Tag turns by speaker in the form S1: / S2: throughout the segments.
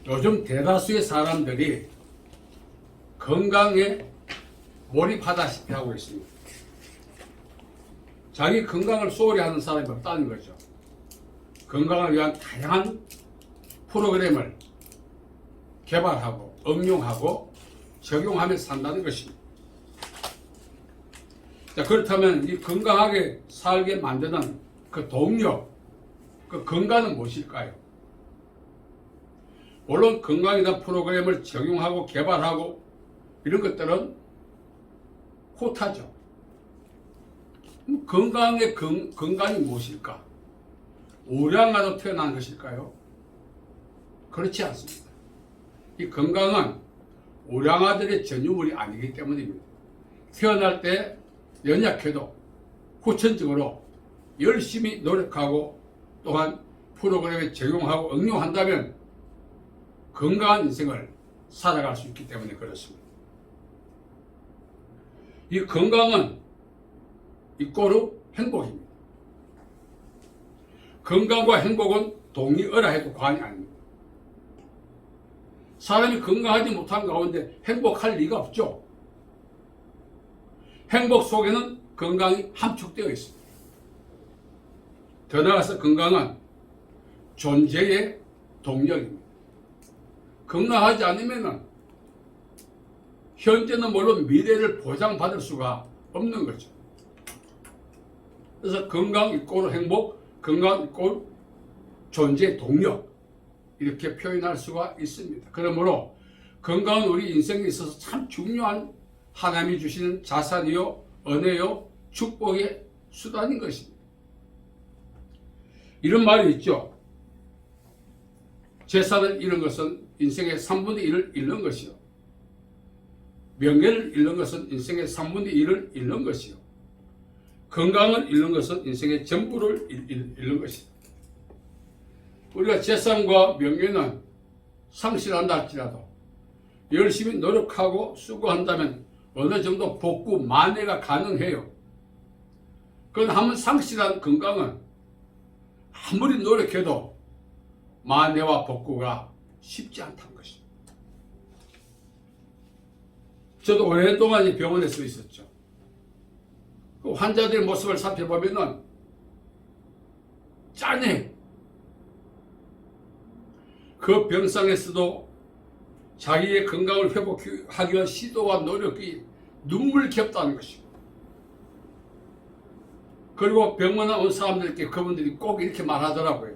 S1: 요즘 대다수의 사람들이 건강에 몰입하다시피 하고 있습니다. 자기 건강을 소홀히 하는 사람이 없다는 거죠. 건강을 위한 다양한 프로그램을 개발하고 응용하고 적용하며 산다는 것입니다. 자, 그렇다면 이 건강하게 살게 만드는 그 동력, 그 건강은 무엇일까요? 물론 건강에 대한 프로그램을 적용하고 개발하고 이런 것들은 호타죠. 건강이 무엇일까? 우량아로 태어난 것일까요? 그렇지 않습니다. 이 건강은 우량아들의 전유물이 아니기 때문입니다. 태어날 때 연약해도 후천적으로 열심히 노력하고 또한 프로그램에 적용하고 응용한다면 건강한 인생을 살아갈 수 있기 때문에 그렇습니다. 이 건강은 이꼬르 행복입니다. 건강과 행복은 동의어라 해도 과언이 아닙니다. 사람이 건강하지 못한 가운데 행복할 리가 없죠. 행복 속에는 건강이 함축되어 있습니다. 더 나아가서 건강은 존재의 동력입니다. 건강하지 않으면 현재는 물론 미래를 보장받을 수가 없는 거죠. 그래서 건강 이꼬르 행복, 건강 이꼬르 존재의 동력 이렇게 표현할 수가 있습니다. 그러므로 건강은 우리 인생에 있어서 참 중요한 하나님이 주시는 자산이요, 은혜요, 축복의 수단인 것입니다. 이런 말이 있죠. 재산을 잃은 것은 인생의 3분의 1을 잃는 것이요. 명예를 잃는 것은 인생의 3분의 1을 잃는 것이요. 건강을 잃는 것은 인생의 전부를 잃는 것이다. 우리가 재산과 명예는 상실한다 할지라도 열심히 노력하고 수고한다면 어느 정도 복구, 만회가 가능해요. 그건 한번 상실한 건강은 아무리 노력해도 만회와 복구가 쉽지 않다는 것입니다. 저도 오랫동안 이 병원에 서 있었죠. 그 환자들의 모습을 살펴보면은 짠해. 그 병상에서도 자기의 건강을 회복하기 위한 시도와 노력이 눈물겹다는 것입니다. 그리고 병원에 온 사람들께 그분들이 꼭 이렇게 말하더라고요.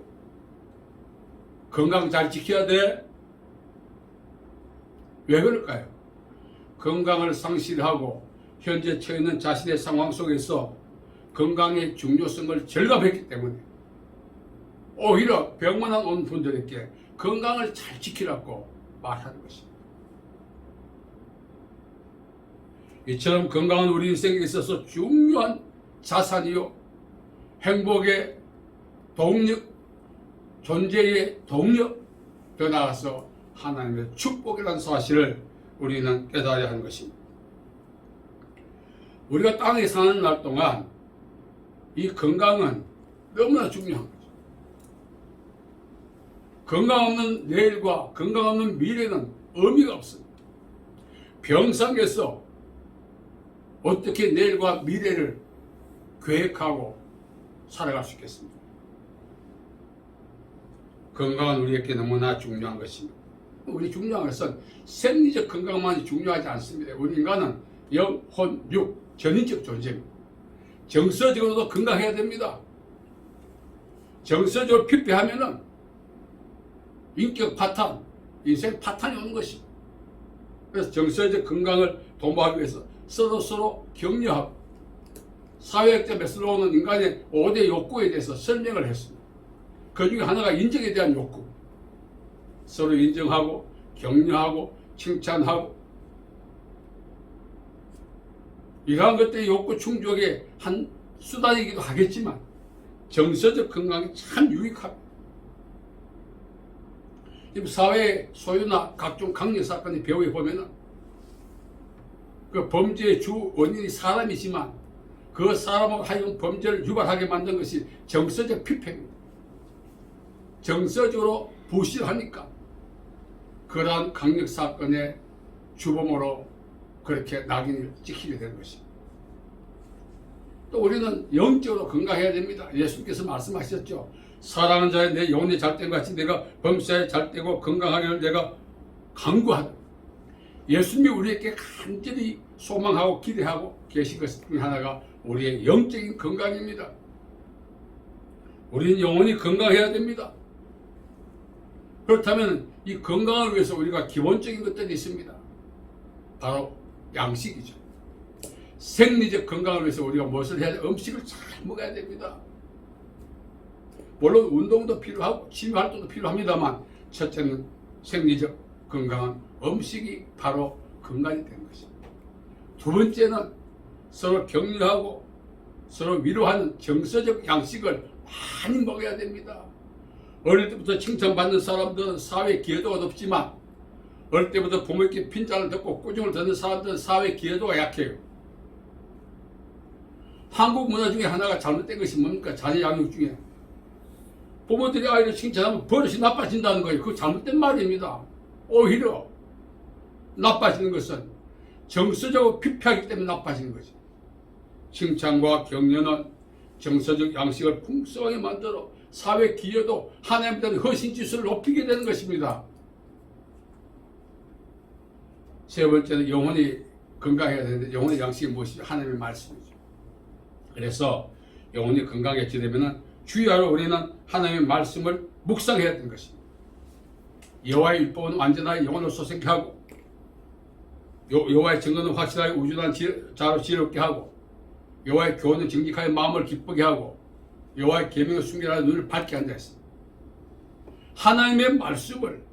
S1: 건강 잘 지켜야 돼. 왜 그럴까요? 건강을 상실하고 현재 처해 있는 자신의 상황 속에서 건강의 중요성을 절감했기 때문에 오히려 병원에 온 분들에게 건강을 잘 지키라고 말하는 것입니다. 이처럼 건강은 우리 인생에 있어서 중요한 자산이요, 행복의 동력, 존재의 동력, 더 나아가서 하나님의 축복이라는 사실을 우리는 깨달아야 하는 것입니다. 우리가 땅에 사는 날 동안 이 건강은 너무나 중요한 거죠. 건강 없는 내일과 건강 없는 미래는 의미가 없습니다. 병상에서 어떻게 내일과 미래를 계획하고 살아갈 수 있겠습니까? 건강은 우리에게 너무나 중요한 것입니다. 우리 중요한 것은 생리적 건강만이 중요하지 않습니다. 우리 인간은 영, 혼, 육, 전인적 존재입니다. 정서적으로도 건강해야 됩니다. 정서적으로 피폐하면은 인격 파탄, 인생 파탄이 오는 것입니다. 그래서 정서적 건강을 도모하기 위해서 서로 격려하고 사회학자 메슬로우는 인간의 5대 욕구에 대해서 설명을 했습니다. 그 중에 하나가 인정에 대한 욕구. 서로 인정하고 격려하고 칭찬하고 이러한 것들이 욕구 충족의 한 수단이기도 하겠지만 정서적 건강이 참 유익합니다. 지금 사회 소유나 각종 강력 사건의 배후에 보면은 그 범죄의 주 원인이 사람이지만 그 사람을 하여금 범죄를 유발하게 만든 것이 정서적 피폐입니다. 정서적으로 부실하니까 그러한 강력 사건의 주범으로 그렇게 낙인을 찍히게 된 것입니다. 또 우리는 영적으로 건강해야 됩니다. 예수께서 말씀하셨죠. 사랑하는 자의 내 영혼이 잘된 것 같이 내가 범사에 잘되고 건강하기를 내가 간구하다. 예수님이 우리에게 간절히 소망하고 기대하고 계신 것 중 하나가 우리의 영적인 건강입니다. 우리는 영혼이 건강해야 됩니다. 그렇다면 이 건강을 위해서 우리가 기본적인 것들이 있습니다. 바로 양식이죠. 생리적 건강을 위해서 우리가 무엇을 해야 돼? 음식을 잘 먹어야 됩니다. 물론 운동도 필요하고 취미활동도 필요합니다만 첫째는 생리적 건강한 음식이 바로 건강이 되는 것입니다. 두 번째는 서로 격려하고 서로 위로하는 정서적 양식을 많이 먹어야 됩니다. 어릴 때부터 칭찬받는 사람들은 사회 기여도가 높지만 어릴 때부터 부모에게 핀잔을 듣고 꾸중을 듣는 사람들은 사회 기여도가 약해요. 한국 문화 중에 하나가 잘못된 것이 뭡니까? 자녀 양육 중에 부모들이 아이를 칭찬하면 버릇이 나빠진다는 거예요. 그거 잘못된 말입니다. 오히려 나빠지는 것은 정서적으로 피폐하기 때문에 나빠지는 거죠. 칭찬과 격려는 정서적 양식을 풍성하게 만들어 사회 기여도 하나님에 대한 헌신지수를 높이게 되는 것입니다. 세 번째는 영혼이 건강해야 되는데 영혼의 양식이 무엇이죠? 하나님의 말씀이죠. 그래서 영혼이 건강해지려면 주야로 우리는 하나님의 말씀을 묵상해야 되는 것입니다. 여호와의 율법은 완전하게 영혼을 소생케 하고 여호와의 증거는 확실하게 우주단 자로 지혜롭게 하고 여호와의 교훈은 정직하게 마음을 기쁘게 하고 여호와의 계명을 순결하게 눈을 밝게 한다 했습니다. 하나님의 말씀을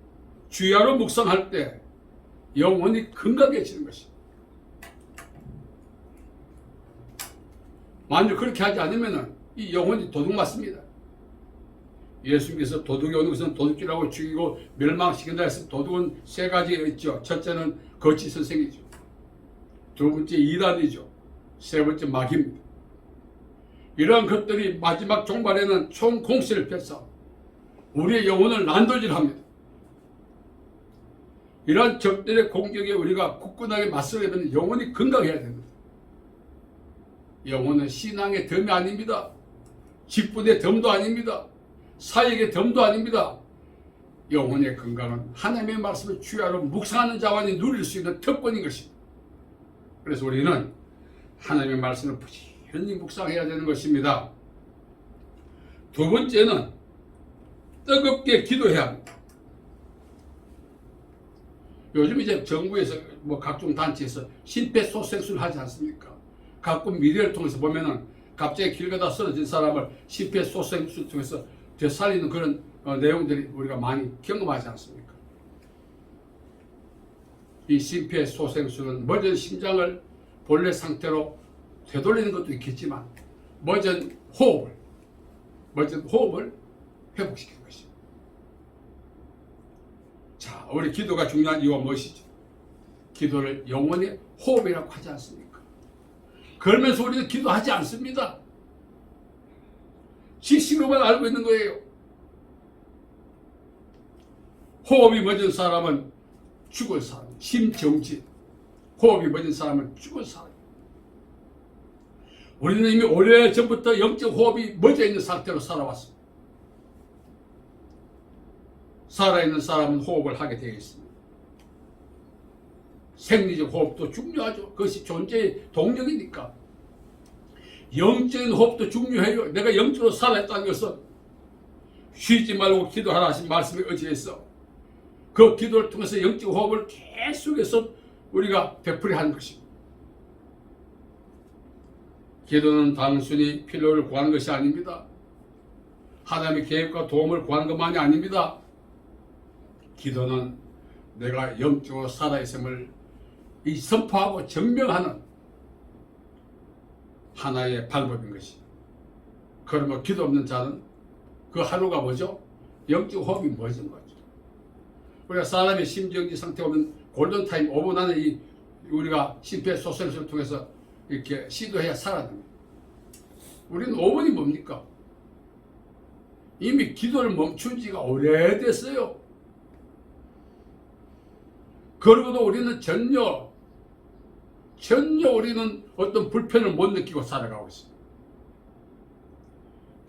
S1: 주야로 묵상할 때 영혼이 건강해지는 것입니다. 만약 그렇게 하지 않으면 이 영혼이 도둑 맞습니다. 예수님께서 도둑이 오는 것은 도둑질하고 죽이고 멸망시킨다 했을 때 도둑은 세 가지가 있죠. 첫째는 거짓 선생이죠. 두 번째 이단이죠. 세 번째 마귀입니다. 이러한 것들이 마지막 종말에는 총 공세를 펴서 우리의 영혼을 난도질합니다. 이러한 적들의 공격에 우리가 굳건하게 맞서려면 영혼이 건강해야 됩니다. 영혼은 신앙의 덤이 아닙니다. 직분의 덤도 아닙니다. 사역의 덤도 아닙니다. 영혼의 건강은 하나님의 말씀을 주야로 묵상하는 자만이 누릴 수 있는 특권인 것입니다. 그래서 우리는 하나님의 말씀을 부지런히 묵상해야 되는 것입니다. 두 번째는 뜨겁게 기도해야 합니다. 요즘 이제 정부에서 각종 단체에서 심폐소생술을 하지 않습니까? 가끔 미디어를 통해서 보면은 갑자기 길 가다 쓰러진 사람을 심폐소생술을 통해서 되살리는 그런 내용들이 우리가 많이 경험하지 않습니까? 이 심폐소생술은 멎은 심장을 본래 상태로 되돌리는 것도 있겠지만 멎은 호흡을 회복시키는 것입니다. 자, 우리 기도가 중요한 이유가 무엇이죠? 기도를 영혼의 호흡이라고 하지 않습니까? 그러면서 우리는 기도하지 않습니다. 지식으로만 알고 있는 거예요. 호흡이 멎은 사람은 죽을 사람, 심정지. 호흡이 멎은 사람은 죽을 사람. 우리는 이미 오래전부터 영적 호흡이 멎어 있는 상태로 살아왔습니다. 살아있는 사람은 호흡을 하게 되어 있습니다. 생리적 호흡도 중요하죠. 그것이 존재의 동력이니까. 영적인 호흡도 중요해요. 내가 영적으로 살아있다는 것은 쉬지 말고 기도하라 하신 말씀에 의지해서 그 기도를 통해서 영적 호흡을 계속해서 우리가 되풀이하는 것입니다. 기도는 단순히 필요를 구하는 것이 아닙니다. 하나님의 계획과 도움을 구하는 것만이 아닙니다. 기도는 내가 영적으로 살아있음을 선포하고 증명하는 하나의 방법인 것입니다. 그러면 기도 없는 자는 그 하루가 뭐죠? 영적 호흡이 멎은 거죠. 우리가 사람의 심정지 상태 오면 골든타임 5분 안에 우리가 심폐소생술을 통해서 이렇게 시도해야 살아납니다. 우리는 5분이 뭡니까? 이미 기도를 멈춘 지가 오래됐어요. 그러고도 우리는 전혀 우리는 어떤 불편을 못 느끼고 살아가고 있습니다.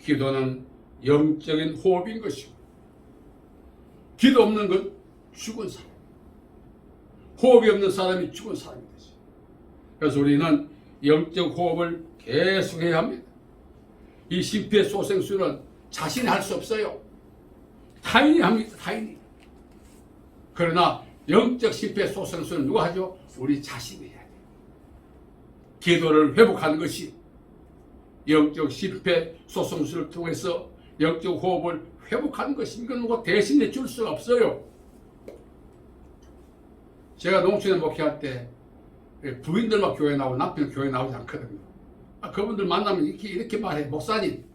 S1: 기도는 영적인 호흡인 것이고, 기도 없는 건 죽은 사람, 호흡이 없는 사람이 죽은 사람이 되지. 그래서 우리는 영적 호흡을 계속해야 합니다. 이 심폐소생술은 자신이 할 수 없어요. 타인이 합니다. 타인이. 그러나 영적 심폐소생술은 누가 하죠? 우리 자신이 해야 돼요. 기도를 회복하는 것이 영적 심폐소생술을 통해서 영적 호흡을 회복하는 것입니다. 이건 누가 대신해 줄 수가 없어요. 제가 농촌에 목회할 때 부인들만 교회 나오고 남편은 교회 나오지 않거든요. 그분들 만나면 이렇게 말해. 목사님,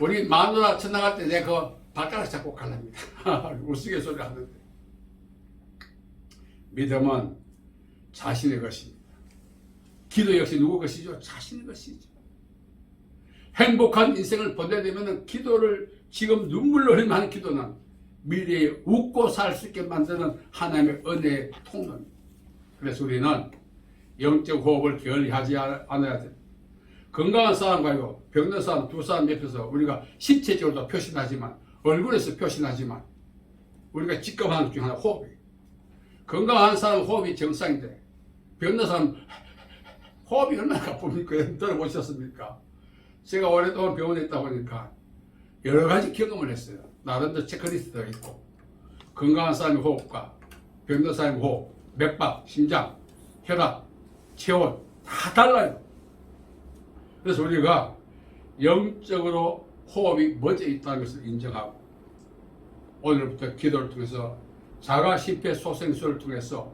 S1: 우리 마누라 쳐 나갈 때 내가 그 발가락 잡고 갈랍니다. 우스갯소리 하는데. 믿음은 자신의 것입니다. 기도 역시 누구 것이죠? 자신의 것이죠. 행복한 인생을 보내야 되면 기도를, 지금 눈물로 흘리며 하는 기도는 미래에 웃고 살 수 있게 만드는 하나님의 은혜의 통로입니다. 그래서 우리는 영적 호흡을 게을리하지 않아야 됩니다. 건강한 사람과요, 병든 사람 두 사람 옆에서 우리가 신체적으로도 표시하지만, 얼굴에서 표시하지만, 우리가 직감하는 것 중 하나 호흡이에요. 건강한 사람 호흡이 정상인데, 병든 사람 호흡이 얼마나 가쁩니까? 들어보셨습니까? 제가 오랫동안 병원에 있다 보니까 여러 가지 경험을 했어요. 나름대로 체크리스트가 있고, 건강한 사람의 호흡과 병든 사람의 호흡, 맥박, 심장, 혈압, 체온 다 달라요. 그래서 우리가 영적으로 호흡이 멎어 있다는 것을 인정하고, 오늘부터 기도를 통해서 자가 심폐소생술을 통해서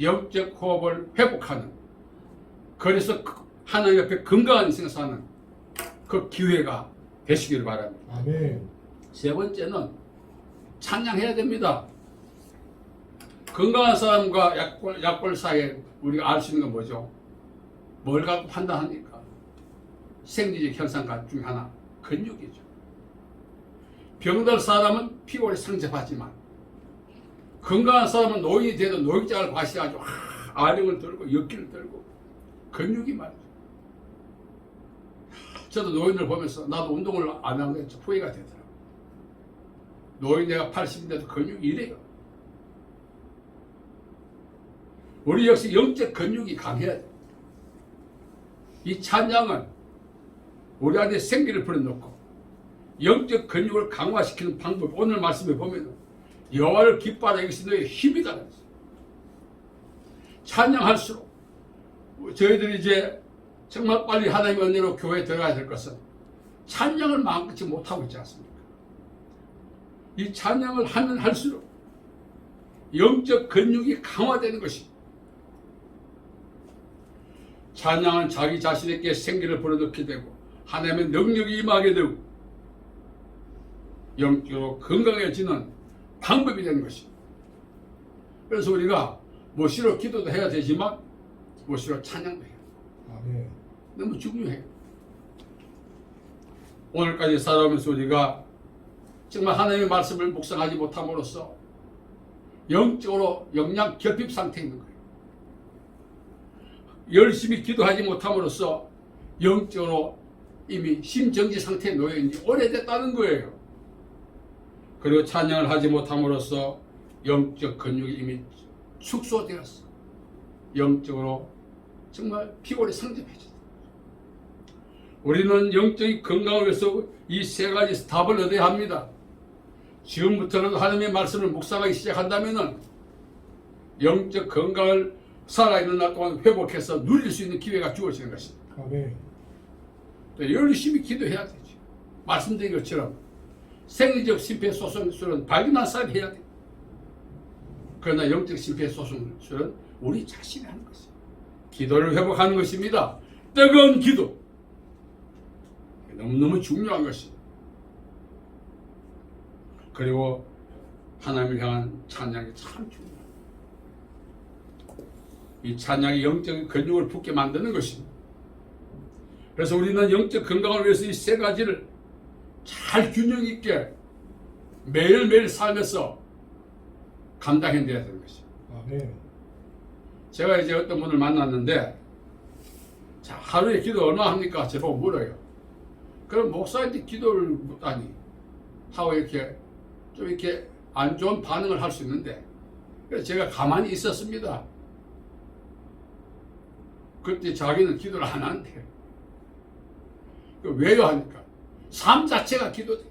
S1: 영적 호흡을 회복하는, 그래서 하나님 옆에 건강한 인생을 사는 그 기회가 되시기를 바랍니다.
S2: 아멘.
S1: 세 번째는 찬양해야 됩니다. 건강한 사람과 약골 사이에 우리가 알 수 있는 건 뭐죠? 뭘 갖고 판단합니까? 생리적 현상 중에 하나, 근육이죠. 병들 사람은 피골이 상접하지만, 건강한 사람은 노인이 돼도 노인장을 과시하고 아령을 들고 역기를 들고 근육이 말이죠. 저도 노인을 보면서 나도 운동을 안 한 게 후회가 되더라고요. 노인 내가 80인데도 근육이 이래요. 우리 역시 영적 근육이 강해야 돼. 이 찬양은 우리 안에 생기를 불어넣고 영적 근육을 강화시키는 방법, 오늘 말씀에 보면 여호와를 기뻐하라, 이것이 너의 힘이다. 찬양할수록 저희들이 이제 정말 빨리 하나님의 은혜로 교회에 들어가야 될 것은 찬양을 마음껏 못하고 있지 않습니까? 이 찬양을 하면 할수록 영적 근육이 강화되는 것입니다. 찬양은 자기 자신에게 생기를 불어넣게 되고 하나님의 능력이 임하게 되고 영적으로 건강해지는 방법이 되는 것입니다. 그래서 우리가 무엇으로 기도도 해야 되지만 무엇으로 찬양도 해요.
S2: 아멘.
S1: 너무 중요해요. 오늘까지 살아오면서 우리가 정말 하나님의 말씀을 묵상하지 못함으로써 영적으로 영양 결핍 상태에 있는 거예요. 열심히 기도하지 못함으로써 영적으로 이미 심정지 상태에 놓여있는 지 오래됐다는 거예요. 그리고 찬양을 하지 못함으로써 영적 근육이 이미 축소되었어. 영적으로 정말 피골이 상접해졌다. 우리는 영적인 건강을 위해서 이 세 가지 답을 얻어야 합니다. 지금부터는 하나님의 말씀을 묵상하기 시작한다면 영적 건강을 살아있는 날 동안 회복해서 누릴 수 있는 기회가 주어지는 것입니다.
S2: 아멘.
S1: 열심히 기도해야 되죠. 말씀드린 것처럼 생리적 심폐소생술은 발견한 사람이 해야 돼요. 그러나 영적 심폐소생술은 우리 자신이 하는 것입니다. 기도를 회복하는 것입니다. 뜨거운 기도. 너무너무 중요한 것입니다. 그리고 하나님을 향한 찬양이 참 중요합니다. 이 찬양이 영적 근육을 붙게 만드는 것입니다. 그래서 우리는 영적 건강을 위해서 이 세 가지를 잘 균형 있게 매일매일 살면서 감당해내야 되는 것이죠.
S2: 아멘.
S1: 제가 이제 어떤 분을 만났는데, 자, 하루에 기도 얼마 합니까? 저보고 물어요. 그럼 목사한테 기도를 묻다니 하고 이렇게 좀 이렇게 안 좋은 반응을 할 수 있는데, 그래서 제가 가만히 있었습니다. 그때 자기는 기도를 안 한대요. 왜요? 하니까 삶 자체가 기도돼.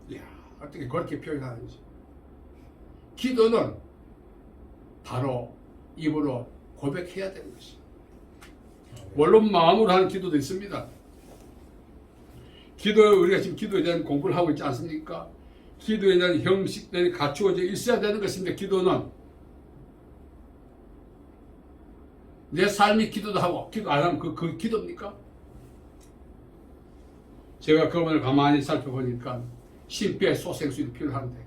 S1: 이야, 어떻게 그렇게 표현하는지. 기도는 바로 입으로 고백해야 되는 것이죠. 물론 마음으로 하는 기도도 있습니다. 우리가 지금 기도에 대한 공부를 하고 있지 않습니까? 기도에 대한 형식들이 갖추어져 있어야 되는 것인데, 기도는 내 삶이 기도도 하고 기도 안 하면 그 기도입니까? 제가 그분을 가만히 살펴보니까 심폐소생술이 필요한데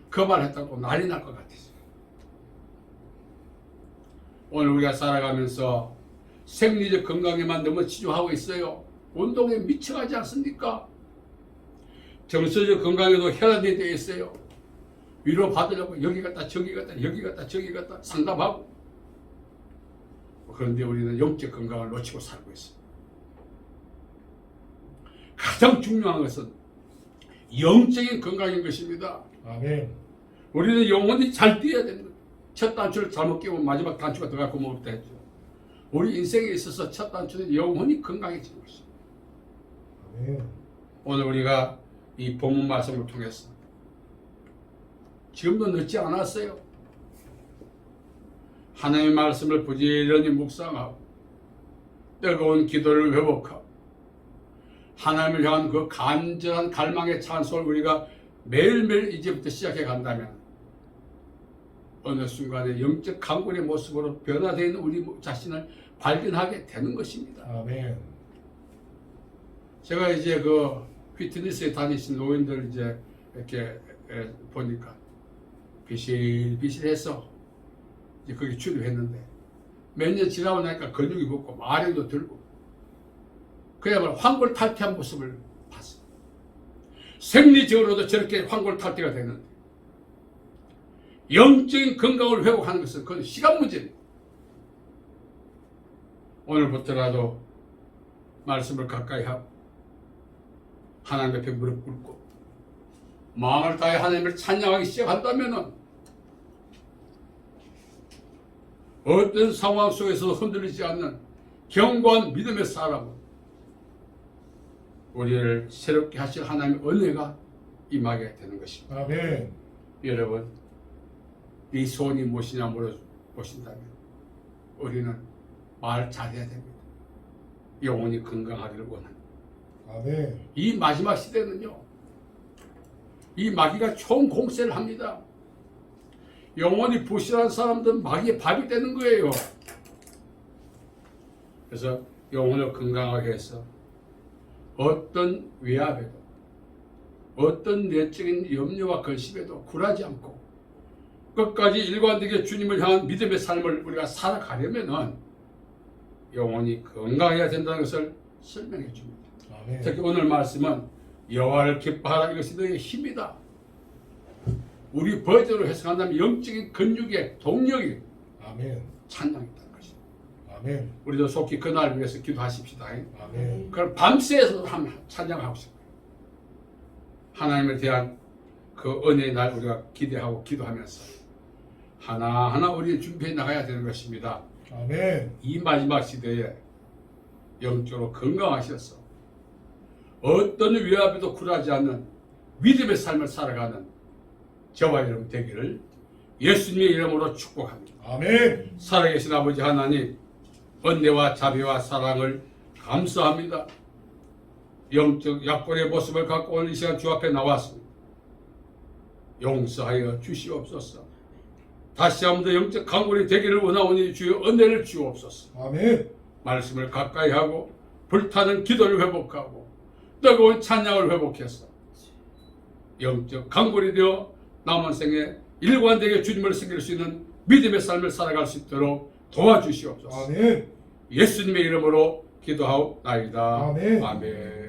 S1: 그 말 했다고 난리 날 것 같았어요. 오늘 우리가 살아가면서 생리적 건강에만 너무 치중하고 있어요. 운동에 미쳐가지 않습니까? 정서적 건강에도 혈안이 되어 있어요. 위로 받으려고 여기 갔다 저기 갔다 여기 갔다 저기 갔다 상담하고. 그런데 우리는 영적 건강을 놓치고 살고 있습니다. 가장 중요한 것은 영적인 건강인 것입니다.
S2: 아멘.
S1: 우리는 영혼이 잘 뛰어야 됩니다. 첫 단추를 잘못 끼우면 마지막 단추가 들어갈 구멍 없다 했죠. 우리 인생에 있어서 첫 단추는 영혼이 건강해지는 것입니다.
S2: 아멘.
S1: 오늘 우리가 이 본문 말씀을 통해서 지금도 늦지 않았어요. 하나님의 말씀을 부지런히 묵상하고 뜨거운 기도를 회복하고 하나님을 향한 그 간절한 갈망의 찬송을 우리가 매일매일 이제부터 시작해 간다면 어느 순간에 영적 강군의 모습으로 변화되는 우리 자신을 발견하게 되는 것입니다.
S2: 아멘.
S1: 제가 이제 그 피트니스에 다니신 노인들 이제 이렇게 보니까 비실비실해서 이제 거기 출입했는데 몇 년 지나고 나니까 근육이 붙고 마력도 들고 그야말로 환골탈태한 모습을 봤어요. 생리적으로도 저렇게 환골탈태가 되는데 영적인 건강을 회복하는 것은 그건 시간 문제입니다. 오늘부터라도 말씀을 가까이 하고 하나님 앞에 무릎 꿇고 마음을 다해 하나님을 찬양하기 시작한다면 어떤 상황 속에서 흔들리지 않는 견고한 믿음의 사람은 우리를 새롭게 하실 하나님의 은혜가 임하게 되는 것입니다.
S2: 아멘.
S1: 여러분, 이 소원이 무엇이냐 물어보신다면 우리는 말 잘해야 됩니다. 영혼이 건강하기를 원합니다.
S2: 아멘.
S1: 이 마지막 시대는요, 이 마귀가 총 공세를 합니다. 영혼이 부실한 사람들은 마귀의 밥이 되는 거예요. 그래서 영혼을 건강하게 해서 어떤 외압에도 어떤 내적인 염려와 근심에도 굴하지 않고 끝까지 일관되게 주님을 향한 믿음의 삶을 우리가 살아가려면은 영혼이 건강해야 된다는 것을 설명해 줍니다.
S2: 아멘.
S1: 특히 오늘 말씀은 여호와를 기뻐하라, 이것이 너의 힘이다. 우리 버전으로 해석한다면 영적인 근육의 동력이
S2: 아멘.
S1: 찬양이다는 것입니다.
S2: 아멘.
S1: 우리도 속히 그날 위해서 기도하십시다.
S2: 아멘.
S1: 그럼 밤새서 찬양하고 싶어요. 하나님에 대한 그 은혜의 날 우리가 기대하고 기도하면서 하나하나 우리 준비해 나가야 되는 것입니다.
S2: 아멘.
S1: 이 마지막 시대에 영적으로 건강하셔서 어떤 위압에도 굴하지 않는 믿음의 삶을 살아가는 저와 여러분 되기를 예수님의 이름으로 축복합니다.
S2: 아멘.
S1: 살아계신 아버지 하나님, 은혜와 자비와 사랑을 감사합니다. 영적 약골의 모습을 갖고 오늘 이 시간 주 앞에 나왔습니다. 용서하여 주시옵소서. 다시 한번 더 영적 강골이 되기를 원하오니 주여 은혜를 주옵소서.
S2: 아멘.
S1: 말씀을 가까이 하고 불타는 기도를 회복하고 뜨거운 찬양을 회복해서 영적 강골이 되어 남은 생에 일관되게 주님을 섬길 수 있는 믿음의 삶을 살아갈 수 있도록 도와주시옵소서.
S2: 아멘.
S1: 예수님의 이름으로 기도하옵나이다.
S2: 아멘.
S1: 아멘.